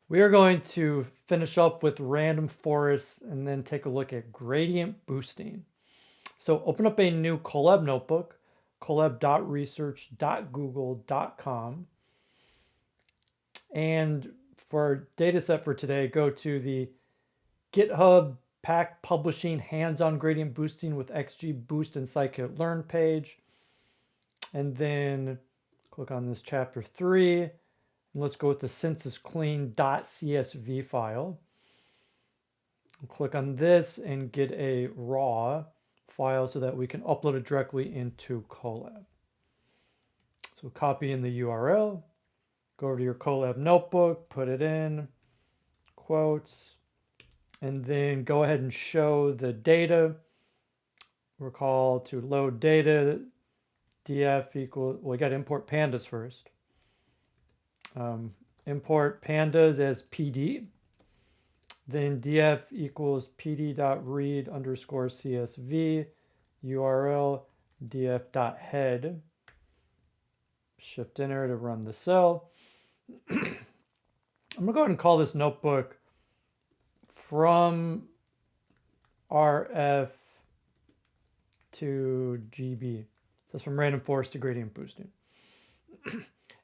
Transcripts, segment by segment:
We are going to finish up with random forests and then take a look at gradient boosting. So open up a new Colab notebook, colab.research.google.com. And for our data set for today, go to the GitHub Pack Publishing Hands-on Gradient Boosting with XGBoost and Scikit-learn page. And then click on this chapter 3. And let's go with the censusclean.csv file. Click on this and get a raw file so that we can upload it directly into Colab. So copy in the URL, go over to your Colab notebook, put it in, quotes, and then go ahead and show the data. Recall to load data, df equals, well, we got to import pandas first. Import pandas as PD. Then df equals pd.read underscore csv URL df.head. Shift enter to run the cell. I'm going to go ahead and call this notebook from RF to GB. That's from random forest to gradient boosting.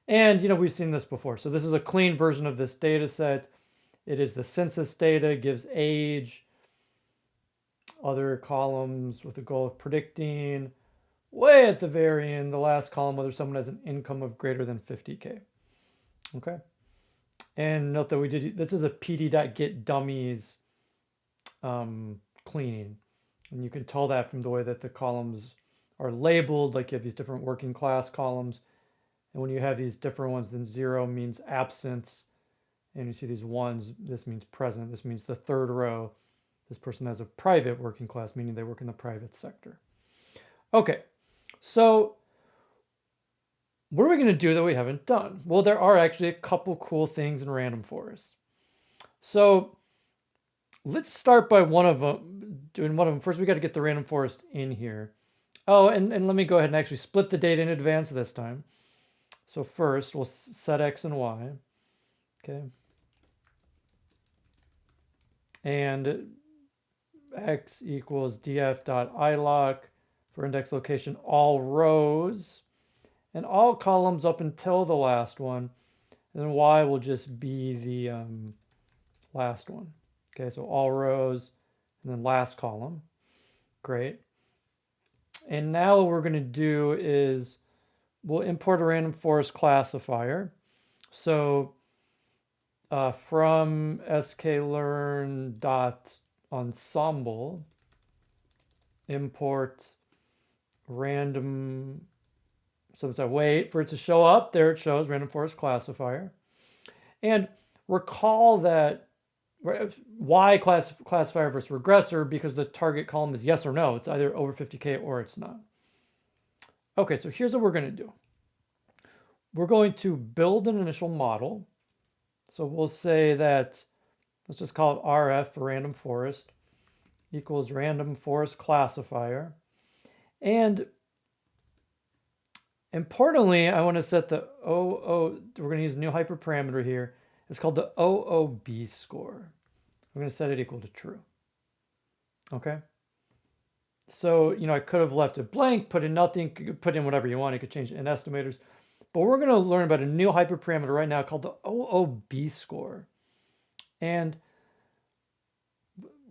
And, we've seen this before. So this is a clean version of this data set. It is the census data, gives age, other columns with the goal of predicting, way at the very end, the last column, whether someone has an income of greater than 50K. Okay. And note that this is a pd.get dummies cleaning. And you can tell that from the way that the columns are labeled, like you have these different working class columns. And when you have these different ones, then 0 means absence. And you see these ones, this means present. This means the third row. This person has a private working class, meaning they work in the private sector. Okay, so what are we going to do that we haven't done? Well, there are actually a couple cool things in random forests. So let's start by doing one of them. First, we got to get the random forest in here. Oh, and let me go ahead and actually split the data in advance this time. So first, we'll set X and Y. Okay. And X equals df.iloc for index location all rows and all columns up until the last one. And then Y will just be the last one. Okay, so all rows and then last column. Great. And now what we're going to do is we'll import a random forest classifier. So from sklearn.ensemble, import random. So it's a wait for it to show up. There it shows, random forest classifier. And recall that Y classifier versus regressor, because the target column is yes or no. It's either over 50K or it's not. Okay, so here's what we're going to do. We're going to build an initial model. So we'll say that, let's just call it RF for random forest equals random forest classifier. And importantly, I want to set the we're going to use a new hyperparameter here. It's called the OOB score. We're going to set it equal to true. Okay. So, I could have left it blank, put in nothing, put in whatever you want. You could change it in estimators. But we're going to learn about a new hyperparameter right now called the OOB score. And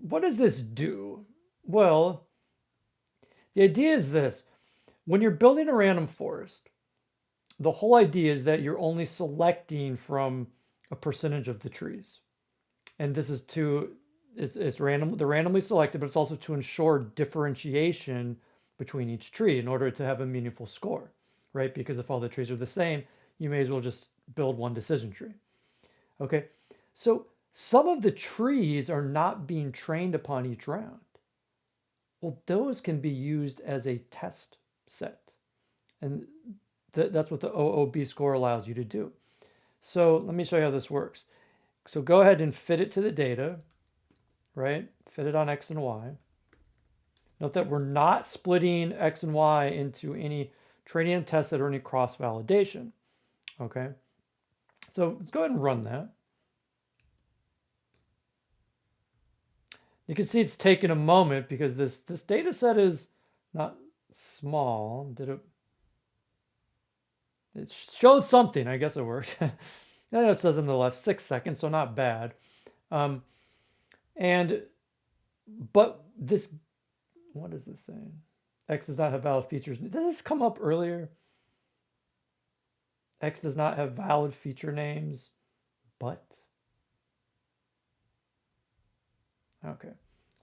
what does this do? Well, the idea is this. When you're building a random forest, the whole idea is that you're only selecting from a percentage of the trees. And this is it's random, they're randomly selected, but it's also to ensure differentiation between each tree in order to have a meaningful score, right? Because if all the trees are the same, you may as well just build one decision tree. Okay, so some of the trees are not being trained upon each round. Well, those can be used as a test set. And that's what the OOB score allows you to do. So let me show you how this works. So go ahead and fit it to the data, right? Fit it on X and Y. Note that we're not splitting X and Y into any training and test set or any cross-validation, okay? So let's go ahead and run that. You can see it's taken a moment because this data set is not small. Did it? It showed something. I guess it worked. And it says on the left 6 seconds, so not bad. Um, and but this, what is this saying? X does not have valid features. Did this come up earlier? X does not have valid feature names, but okay.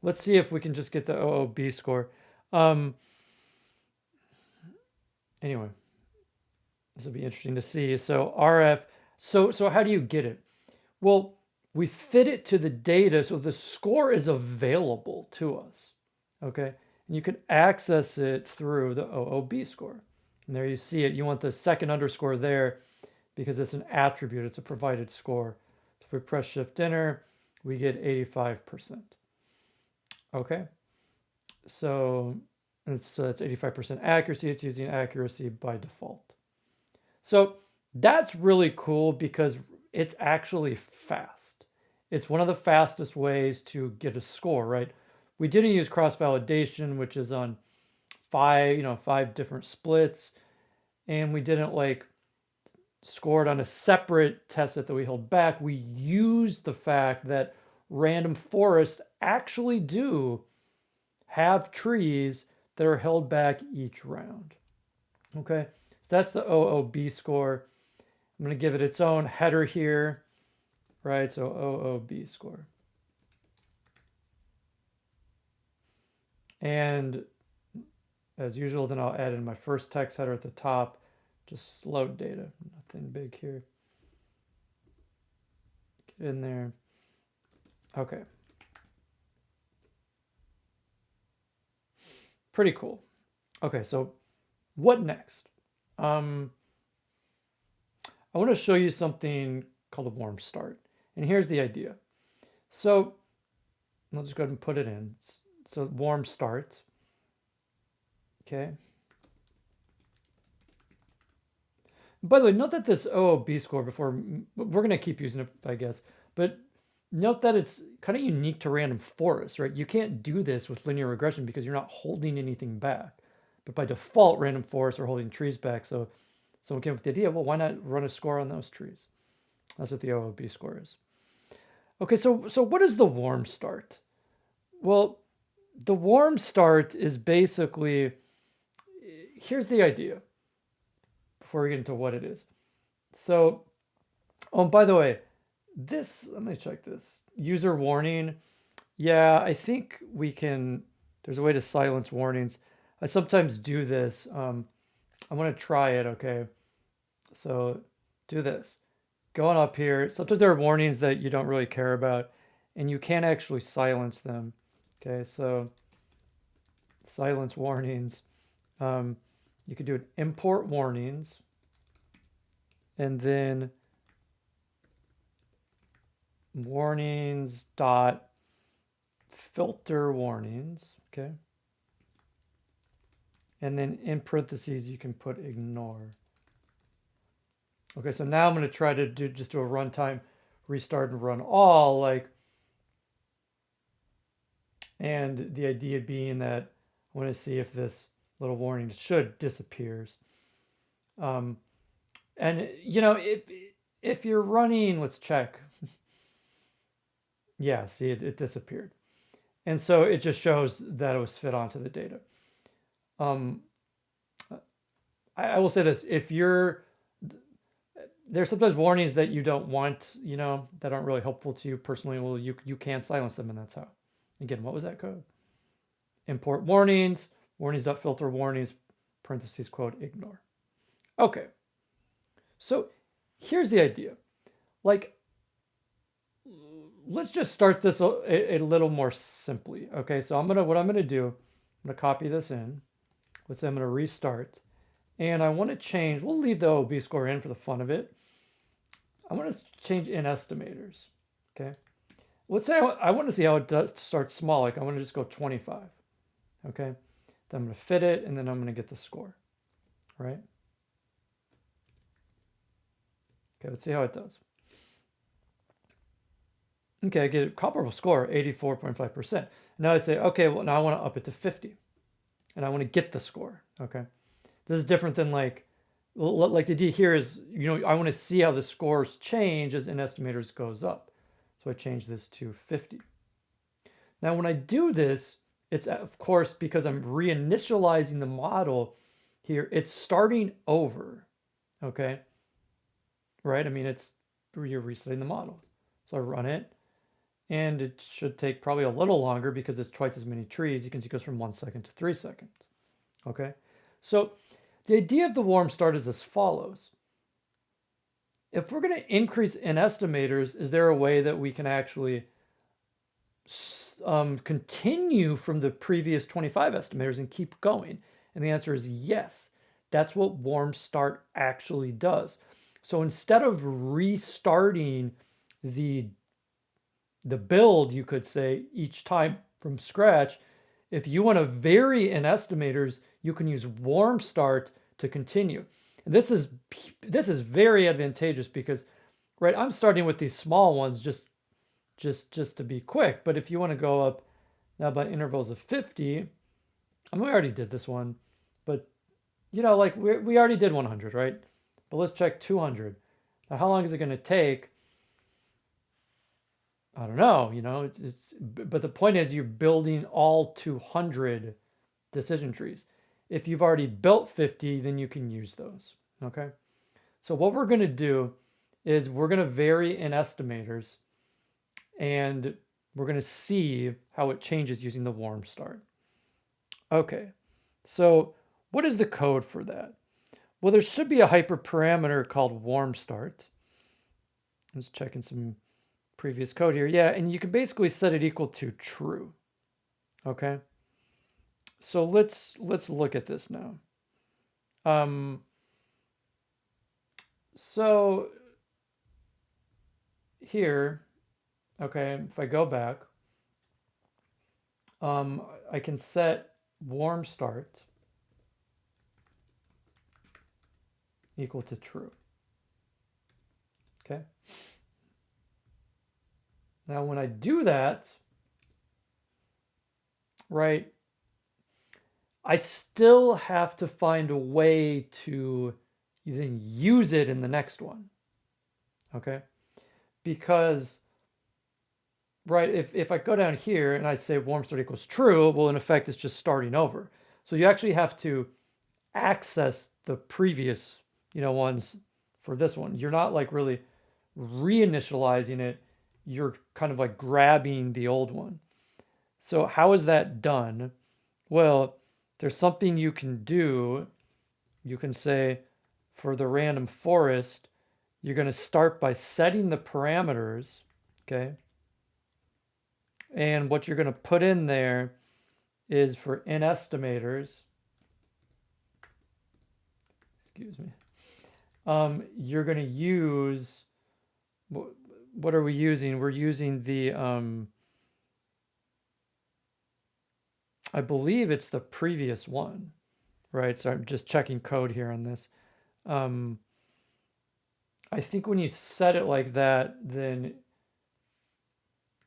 Let's see if we can just get the OOB score. Anyway, this will be interesting to see. So RF, so how do you get it? Well, we fit it to the data so the score is available to us, okay? And you can access it through the OOB score. And there you see it. You want the second underscore there because it's an attribute. It's a provided score. So if we press Shift Enter, we get 85%. Okay? So it's 85% accuracy. It's using accuracy by default. So that's really cool because it's actually fast. It's one of the fastest ways to get a score, right? We didn't use cross-validation, which is on 5 different splits, and we didn't like score it on a separate test set that we held back. We used the fact that random forests actually do have trees that are held back each round. Okay, so that's the OOB score. I'm going to give it its own header here, right? So OOB score. And as usual, then I'll add in my first text header at the top. Just load data, nothing big here. Get in there. Okay. Pretty cool. Okay, so what next? I want to show you something called a warm start. And here's the idea. So I'll just go ahead and put it in. So warm start. Okay. By the way, note that this OOB score before, we're going to keep using it, I guess, but note that it's kind of unique to random forests, right? You can't do this with linear regression because you're not holding anything back. But by default, random forests are holding trees back. So someone came up with the idea, well, why not run a score on those trees? That's what the OOB score is. Okay, so what is the warm start? Well, the warm start is basically, here's the idea before we get into what it is. So, oh, by the way, let me check this. User warning. Yeah, I think we can, there's a way to silence warnings. I sometimes do this. I'm going to try it, okay? So do this. Going up here, sometimes there are warnings that you don't really care about, and you can actually silence them. Okay, so silence warnings. You could do an import warnings, and then warnings dot filter warnings. Okay, and then in parentheses you can put ignore. Okay, so now I'm going to try to do a runtime restart and run all, and the idea being that I want to see if this little warning disappears. And if you're running, let's check. Yeah, see, it disappeared. And so it just shows that it was fit onto the data. I will say this, there's sometimes warnings that you don't want, that aren't really helpful to you personally. Well, you can silence them, and that's how. Again, what was that code? Import warnings, warnings.filter warnings, parentheses, quote, ignore. Okay. So here's the idea. Let's just start this a little more simply. Okay, so what I'm gonna do, I'm gonna copy this in. Let's say I'm gonna restart. And I want to change, we'll leave the OOB score in for the fun of it. I want to change in estimators. Okay. Let's say I want to see how it does to start small. I want to just go 25. Okay. Then I'm going to fit it, and then I'm going to get the score. Right. Okay. Let's see how it does. Okay, I get a comparable score, 84.5%. Now I say, okay, well, now I want to up it to 50 and I want to get the score. Okay. This is different than like the idea here is, I want to see how the scores change as n estimators goes up. So I change this to 50. Now, when I do this, it's of course because I'm reinitializing the model here, it's starting over. Okay. Right? I mean, you're resetting the model. So I run it and it should take probably a little longer because it's twice as many trees. You can see it goes from 1 second to 3 seconds. Okay. So the idea of the warm start is as follows. If we're going to increase in estimators, is there a way that we can actually continue from the previous 25 estimators and keep going? And the answer is yes. That's what warm start actually does. So instead of restarting the build, you could say, each time from scratch, if you want to vary in estimators, you can use warm start to continue. And this is very advantageous because, right, I'm starting with these small ones just to be quick. But if you want to go up now by intervals of 50, I mean, we already did this one, but like we already did 100, right? But let's check 200. Now, how long is it going to take? I don't know, but the point is you're building all 200 decision trees. If you've already built 50, then you can use those, okay? So what we're going to do is we're going to vary in estimators and we're going to see how it changes using the warm start. Okay, so what is the code for that? Well, there should be a hyperparameter called warm start. I'm just checking some previous code here. Yeah, and you can basically set it equal to true. Okay. So let's look at this now. So here, okay, if I go back, I can set warm start equal to true. Okay. Now, when I do that, right, I still have to find a way to then use it in the next one. Okay. Because, right, if I go down here and I say warm start equals true, well, in effect, it's just starting over. So you actually have to access the previous, ones for this one. You're not like really reinitializing it. You're kind of like grabbing the old one. So how is that done? Well, there's something you can do. You can say for the random forest, you're going to start by setting the parameters, okay? And what you're going to put in there is for in estimators, excuse me, you're going to use, what are we using? We're using the, I believe it's the previous one, right? So I'm just checking code here on this. I think when you set it like that, then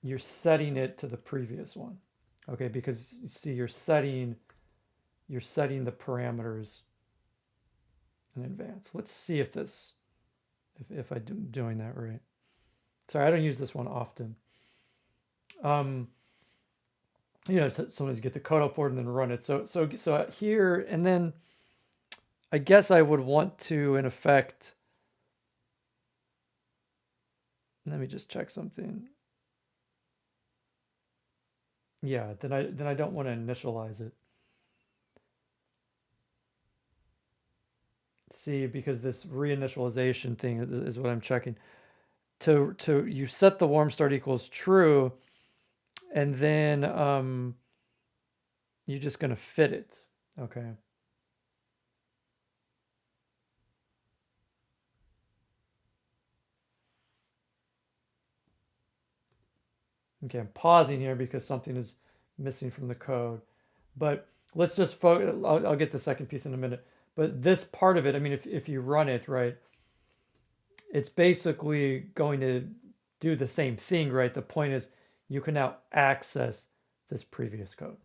you're setting it to the previous one. Okay, because you see you're setting the parameters in advance. Let's see if I'm doing that right. Sorry, I don't use this one often. Sometimes get the code up for it and then run it. So here, and then I guess I would want to, in effect, let me just check something. Yeah, then I don't want to initialize it. See, because this reinitialization thing is what I'm checking. To you set the warm start equals true, and then you're just gonna fit it. Okay. Okay, I'm pausing here because something is missing from the code. But let's just focus. I'll get the second piece in a minute. But this part of it, I mean, if you run it, right, it's basically going to do the same thing, right? The point is you can now access this previous code.